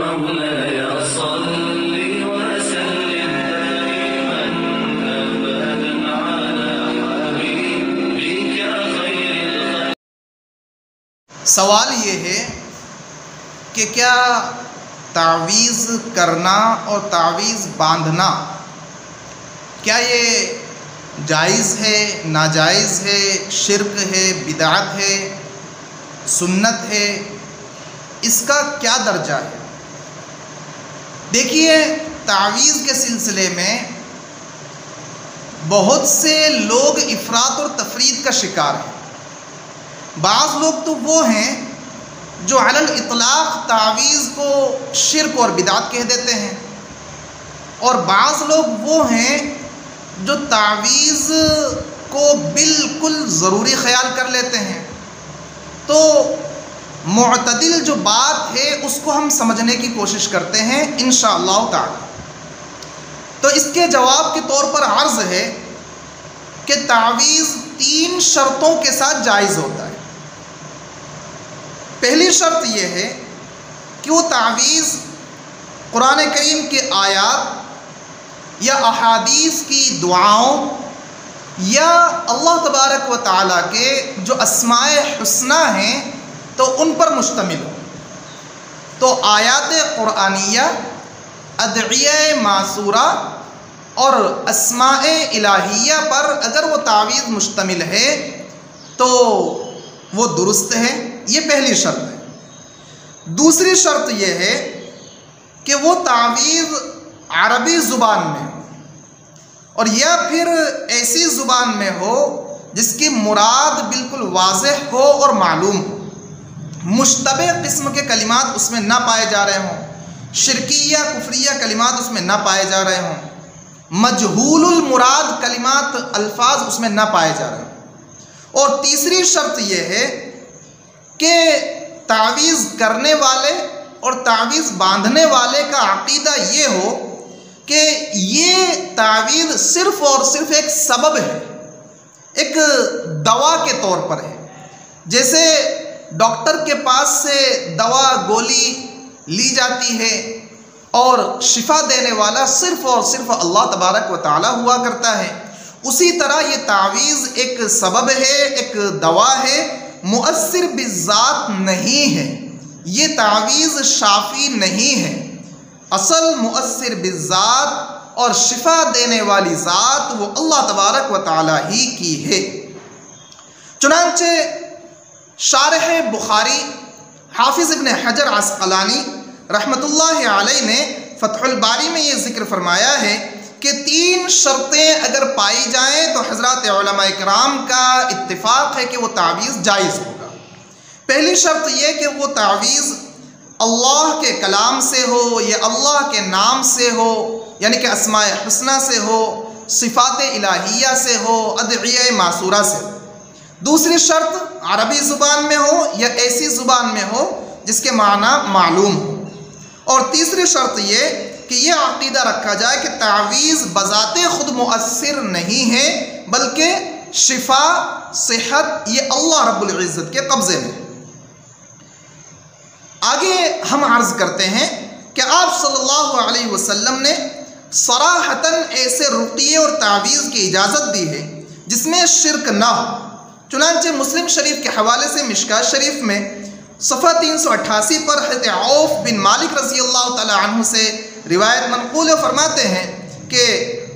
مولاي صل وسلم دائما أبدا على حبيبك خير الخلق. سوال یہ ہے کہ کیا تعویذ کرنا اور تعویذ باندھنا کیا یہ جائز ہے، ناجائز ہے، شرک ہے، بدعت ہے، سنت ہے؟ اس کا کیا درجہ ہے؟ دیکھیے، تعویذ کے سلسلے میں بہت سے لوگ افراط اور تفرید کا شکار ہیں۔ بعض لوگ تو وہ ہیں جو علی الاطلاق تعویذ کو شرک اور بدعت کہہ دیتے ہیں، اور بعض لوگ وہ ہیں جو تعویذ کو بالکل ضروری خیال کر لیتے ہیں۔ تو معتدل جو بات ہے اس کو ہم سمجھنے کی کوشش کرتے ہیں انشاءاللہ تعالی۔ تو اس کے جواب کے طور پر عرض ہے کہ تعویذ 3 شرطوں کے ساتھ جائز ہوتا ہے۔ پہلی شرط یہ ہے کہ وہ تعویذ قرآن کریم کے آیات یا احادیث کی دعاؤں یا اللہ تبارک و تعالیٰ کے جو اسماء حسنی ہیں تو ان پر مشتمل ہو۔ تو آیات قرآنیہ، ادعیہ معصورہ اور اسماء الہیہ پر اگر وہ تعویذ مشتمل ہے تو وہ درست ہے، یہ پہلی شرط ہے۔ دوسری شرط یہ ہے کہ وہ تعویذ عربی زبان میں ہو، اور یا پھر ایسی زبان میں ہو جس کی مراد بالکل واضح ہو اور معلوم ہو۔ مشتبہ قسم کے کلمات اس میں نہ پائے جا رہے ہوں، شرکیہ کفریہ کلمات اس میں نہ پائے جا رہے ہوں، مجہول المراد کلمات الفاظ اس میں نہ پائے جا رہے ہوں۔ اور تیسری شرط یہ ہے کہ تعویذ کرنے والے اور تعویذ باندھنے والے کا عقیدہ یہ ہو کہ یہ تعویذ صرف اور صرف ایک سبب ہے، ایک دوا کے طور پر ہے۔ جیسے ڈاکٹر کے پاس سے دوا گولی لی جاتی ہے اور شفا دینے والا صرف اور صرف اللہ تبارک و تعالی ہوا کرتا ہے، اسی طرح یہ تعویذ ایک سبب ہے، ایک دوا ہے، مؤثر بالذات نہیں ہے۔ یہ تعویذ شافی نہیں ہے، اصل مؤثر بالذات اور شفا دینے والی ذات وہ اللہ تبارک و تعالی ہی کی ہے۔ چنانچہ شارح بخاری حافظ ابن حجر عسقلانی رحمۃ اللہ علیہ نے فتح الباری میں یہ ذکر فرمایا ہے کہ 3 شرطیں اگر پائی جائیں تو حضرات علماء کرام کا اتفاق ہے کہ وہ تعویذ جائز ہوگا۔ پہلی شرط یہ کہ وہ تعویذ اللہ کے کلام سے ہو یا اللہ کے نام سے ہو، یعنی کہ اسماء حسنہ سے ہو، صفات الہیہ سے ہو، ادعیہ معصورہ سے ہو۔ دوسری شرط عربی زبان میں ہو یا ایسی زبان میں ہو جس کے معنی معلوم ہو۔ اور تیسری شرط یہ کہ یہ عقیدہ رکھا جائے کہ تعویذ بذات خود مؤثر نہیں ہے، بلکہ شفا، صحت یہ اللہ رب العزت کے قبضے میں۔ آگے ہم عرض کرتے ہیں کہ آپ صلی اللہ علیہ وسلم نے صراحتاً ایسے رقیے اور تعویذ کی اجازت دی ہے جس میں شرک نہ ہو۔ چنانچہ مسلم شریف کے حوالے سے مشکاۃ شریف میں صفحہ 388 پر حضرت عوف بن مالک رضی اللہ تعالی عنہ سے روایت منقول فرماتے ہیں کہ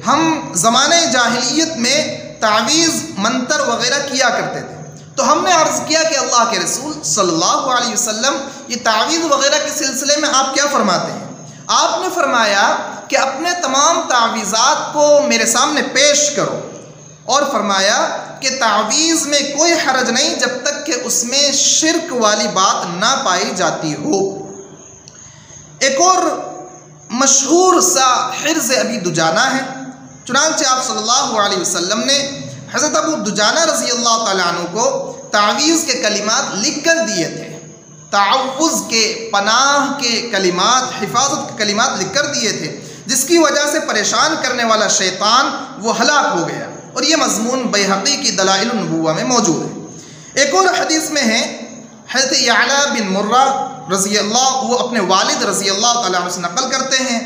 ہم زمانہ جاہلیت میں تعویذ منتر وغیرہ کیا کرتے تھے، تو ہم نے عرض کیا کہ اللہ کے رسول صلی اللہ علیہ وسلم یہ تعویذ وغیرہ کے سلسلے میں آپ کیا فرماتے ہیں؟ آپ نے فرمایا کہ اپنے تمام تعویذات کو میرے سامنے پیش کرو، اور فرمایا کہ تعویذ میں کوئی حرج نہیں جب تک کہ اس میں شرک والی بات نہ پائی جاتی ہو۔ ایک اور مشہور سا حرز ابی دجانہ ہے۔ چنانچہ آپ صلی اللہ علیہ وسلم نے حضرت ابو دجانہ رضی اللہ تعالیٰ عنہ کو تعویذ کے کلمات لکھ کر دیے تھے، تعوذ کے، پناہ کے کلمات، حفاظت کے کلمات لکھ کر دیے تھے، جس کی وجہ سے پریشان کرنے والا شیطان وہ ہلاک ہو گیا، اور یہ مضمون بیہقی کی دلائل النبوہ میں موجود ہے۔ ایک اور حدیث میں ہے، حضرت یعلا بن مرہ رضی اللہ، وہ اپنے والد رضی اللہ تعالیٰ عنہ سے نقل کرتے ہیں،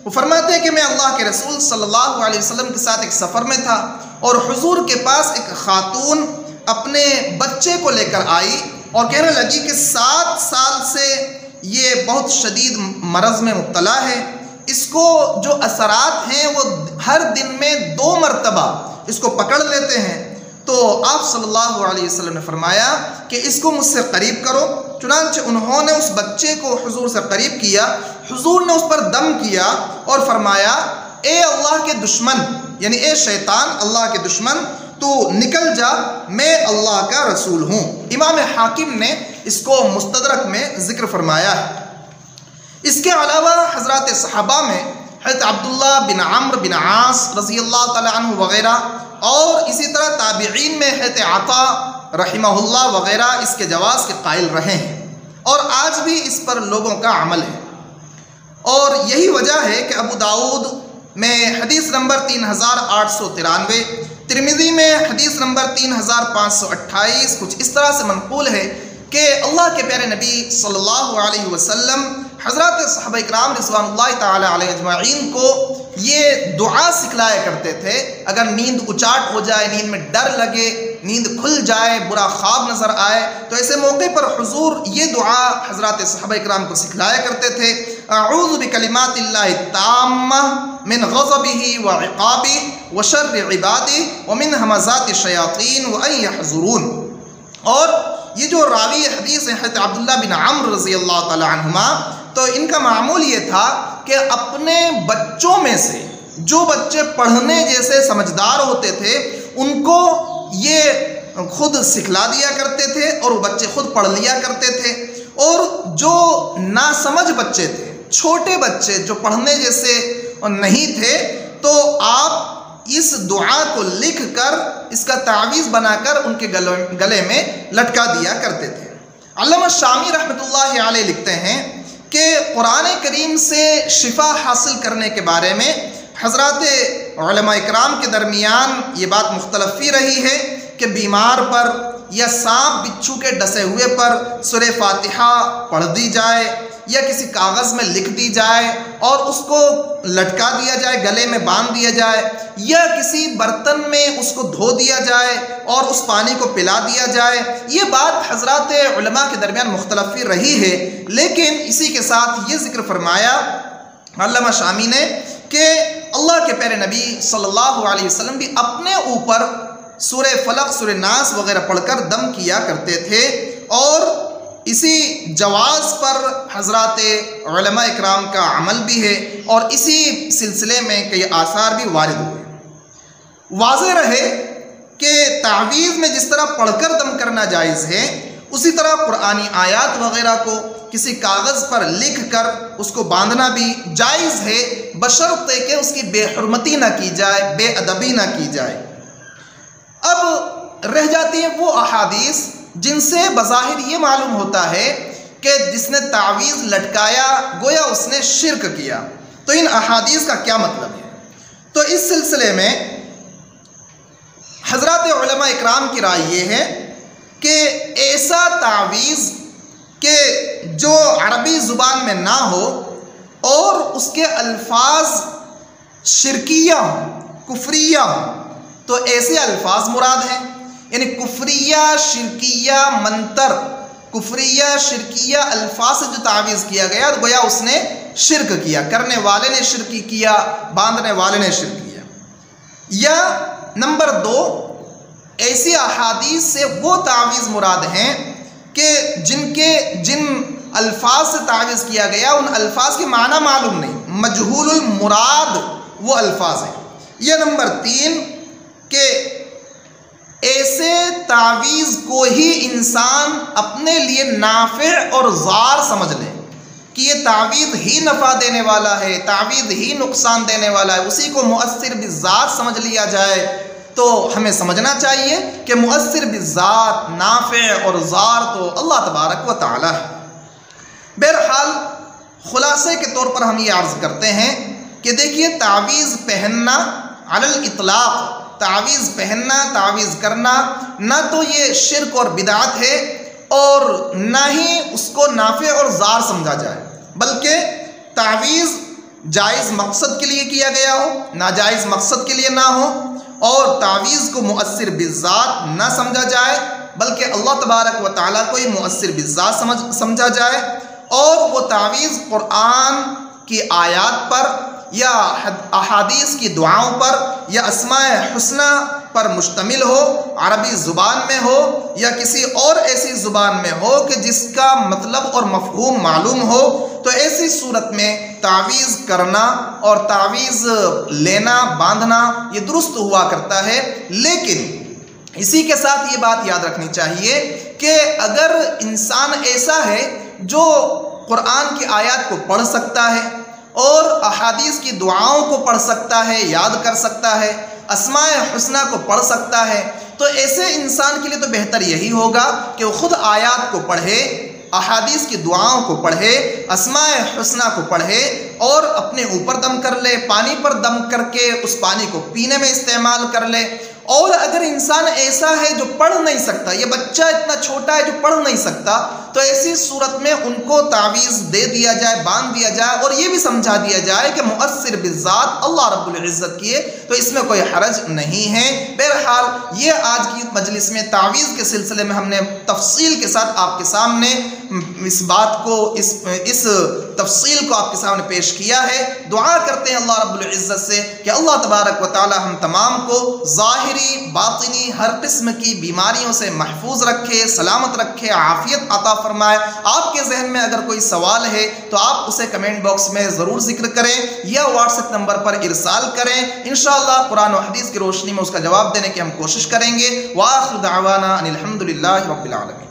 وہ فرماتے ہیں کہ میں اللہ کے رسول صلی اللہ علیہ وسلم کے ساتھ ایک سفر میں تھا اور حضور کے پاس ایک خاتون اپنے بچے کو لے کر آئی اور کہنے لگی کہ 7 سال سے یہ بہت شدید مرض میں مبتلا ہے، اس کو جو اثرات ہیں وہ ہر دن میں 2 مرتبہ اس کو پکڑ لیتے ہیں۔ تو آپ صلی اللہ علیہ وسلم نے فرمایا کہ اس کو مجھ سے قریب کرو۔ چنانچہ انہوں نے اس بچے کو حضور سے قریب کیا، حضور نے اس پر دم کیا اور فرمایا، اے اللہ کے دشمن، یعنی اے شیطان، اللہ کے دشمن، تو نکل جا، میں اللہ کا رسول ہوں۔ امام حاکم نے اس کو مستدرک میں ذکر فرمایا ہے۔ اس کے علاوہ حضرات صحابہ میں حضرت عبداللہ بن عمرو بن عاص رضی اللہ تعالیٰ عنہ وغیرہ، اور اسی طرح تابعین میں حضرت عطا رحمہ اللہ وغیرہ اس کے جواز کے قائل رہے ہیں، اور آج بھی اس پر لوگوں کا عمل ہے۔ اور یہی وجہ ہے کہ ابو داؤد میں حدیث نمبر 3893، ترمذی میں حدیث نمبر 3528 کچھ اس طرح سے منقول ہے کہ اللہ کے پیارے نبی صلی اللہ علیہ وسلم حضرات صحابہ اکرام رضوان اللہ تعالی علیہ اجمعین کو یہ دعا سکھلایا کرتے تھے۔ اگر نیند اچاٹ ہو جائے، نیند میں ڈر لگے، نیند کھل جائے، برا خواب نظر آئے، تو ایسے موقع پر حضور یہ دعا حضرات صحابہ اکرام کو سکھلایا کرتے تھے، اعوذ بکلمات اللہ التامہ من غضبہ وعقابہ وشر عبادہ ومن ہمزات الشیاطین وان یحضرون۔ اور یہ جو راوی حدیث ہیں حضرت عبداللہ بن عمرو رضی اللہ تعالی عنہما، تو ان کا معمول یہ تھا کہ اپنے بچوں میں سے جو بچے پڑھنے جیسے سمجھدار ہوتے تھے ان کو یہ خود سکھلا دیا کرتے تھے اور وہ بچے خود پڑھ لیا کرتے تھے، اور جو ناسمجھ بچے تھے، چھوٹے بچے جو پڑھنے جیسے نہیں تھے، تو آپ اس دعا کو لکھ کر اس کا تعویذ بنا کر ان کے گلے میں لٹکا دیا کرتے تھے۔ علامہ شامی رحمۃ اللہ علیہ لکھتے ہیں کہ قرآن کریم سے شفا حاصل کرنے کے بارے میں حضرات علماء اکرام کے درمیان یہ بات مختلف ہی رہی ہے کہ بیمار پر یا سانپ بچھو کے ڈسے ہوئے پر سورہ فاتحہ پڑھ دی جائے یا کسی کاغذ میں لکھ دی جائے اور اس کو لٹکا دیا جائے، گلے میں باندھ دیا جائے، یا کسی برتن میں اس کو دھو دیا جائے اور اس پانی کو پلا دیا جائے۔ یہ بات حضرات علماء کے درمیان مختلف رہی ہے، لیکن اسی کے ساتھ یہ ذکر فرمایا علامہ شامی نے کہ اللہ کے پیارے نبی صلی اللہ علیہ وسلم بھی اپنے اوپر سورہ فلق، سورہ ناس وغیرہ پڑھ کر دم کیا کرتے تھے، اور اسی جواز پر حضرات علماء اکرام کا عمل بھی ہے، اور اسی سلسلے میں کئی آثار بھی وارد ہوئے۔ واضح رہے کہ تعویذ میں جس طرح پڑھ کر دم کرنا جائز ہے، اسی طرح قرآنی آیات وغیرہ کو کسی کاغذ پر لکھ کر اس کو باندھنا بھی جائز ہے، بشرطے کہ اس کی بے حرمتی نہ کی جائے، بے ادبی نہ کی جائے۔ اب رہ جاتی ہیں وہ احادیث جن سے بظاہر یہ معلوم ہوتا ہے کہ جس نے تعویذ لٹکایا گویا اس نے شرک کیا، تو ان احادیث کا کیا مطلب ہے؟ تو اس سلسلے میں حضرات علماء اکرام کی رائے یہ ہے کہ ایسا تعویذ کہ جو عربی زبان میں نہ ہو اور اس کے الفاظ شرکیہ ہوں، کفریہ ہوں، تو ایسے الفاظ مراد ہیں، یعنی کفریہ، شرکیہ منتر، کفریہ شرکیہ الفاظ سے جو تعویذ کیا گیا تو گویا اس نے شرک کیا، کرنے والے نے شرک کیا، باندھنے والے نے شرک کیا۔ یا نمبر 2، ایسی احادیث سے وہ تعویذ مراد ہیں کہ جن الفاظ سے تعویذ کیا گیا ان الفاظ کے معنی معلوم نہیں، مجہول المراد وہ الفاظ ہیں۔ یا نمبر 3 کہ ایسے تعویذ کو ہی انسان اپنے لیے نافع اور ضار سمجھ لے کہ یہ تعویذ ہی نفع دینے والا ہے، تعویذ ہی نقصان دینے والا ہے، اسی کو مؤثر بالذات سمجھ لیا جائے۔ تو ہمیں سمجھنا چاہیے کہ مؤثر بالذات، نافع اور ضار تو اللہ تبارک و تعالی ہے۔ بہرحال خلاصے کے طور پر ہم یہ عرض کرتے ہیں کہ دیکھیے تعویذ پہننا علی الاطلاق تعویذ پہننا، تعویذ کرنا نہ تو یہ شرک اور بدعت ہے اور نہ ہی اس کو نافع اور ضار سمجھا جائے، بلکہ تعویذ جائز مقصد کے لیے کیا گیا ہو، ناجائز مقصد کے لیے نہ ہو، اور تعویذ کو مؤثر بالذات نہ سمجھا جائے بلکہ اللہ تبارک و تعالیٰ کو ہی مؤثر بالذات سمجھا جائے، اور وہ تعویذ قرآن کی آیات پر یا احادیث کی دعاؤں پر یا اسماء حسنہ پر مشتمل ہو، عربی زبان میں ہو یا کسی اور ایسی زبان میں ہو کہ جس کا مطلب اور مفہوم معلوم ہو، تو ایسی صورت میں تعویذ کرنا اور تعویذ لینا، باندھنا یہ درست ہوا کرتا ہے۔ لیکن اسی کے ساتھ یہ بات یاد رکھنی چاہیے کہ اگر انسان ایسا ہے جو قرآن کی آیات کو پڑھ سکتا ہے اور احادیث کی دعاؤں کو پڑھ سکتا ہے، یاد کر سکتا ہے، اسماء حسنہ کو پڑھ سکتا ہے، تو ایسے انسان کے لیے تو بہتر یہی ہوگا کہ وہ خود آیات کو پڑھے، احادیث کی دعاؤں کو پڑھے، اسماء حسنہ کو پڑھے اور اپنے اوپر دم کر لے، پانی پر دم کر کے اس پانی کو پینے میں استعمال کر لے۔ اور اگر انسان ایسا ہے جو پڑھ نہیں سکتا، یہ بچہ اتنا چھوٹا ہے جو پڑھ نہیں سکتا، تو ایسی صورت میں ان کو تعویذ دے دیا جائے، باندھ دیا جائے اور یہ بھی سمجھا دیا جائے کہ مؤثر بالذات اللہ رب العزت کی ہے، تو اس میں کوئی حرج نہیں ہے۔ بہرحال یہ آج کی مجلس میں تعویذ کے سلسلے میں ہم نے تفصیل کے ساتھ آپ کے سامنے اس بات کو اس تفصیل کو آپ کے سامنے پیش کیا ہے۔ دعا کرتے ہیں اللہ رب العزت سے کہ اللہ تبارک و تعالی ہم تمام کو ظاہری باطنی ہر قسم کی بیماریوں سے محفوظ رکھے، سلامت رکھے، عافیت عطا فرمائے۔ آپ کے ذہن میں اگر کوئی سوال ہے تو آپ اسے کمنٹ باکس میں ضرور ذکر کریں یا واٹس ایپ نمبر پر ارسال کریں، انشاءاللہ قرآن و حدیث کی روشنی میں اس کا جواب دینے کی ہم کوشش کریں گے۔ وآخر دعوانا ان الحمدللہ رب العالمین۔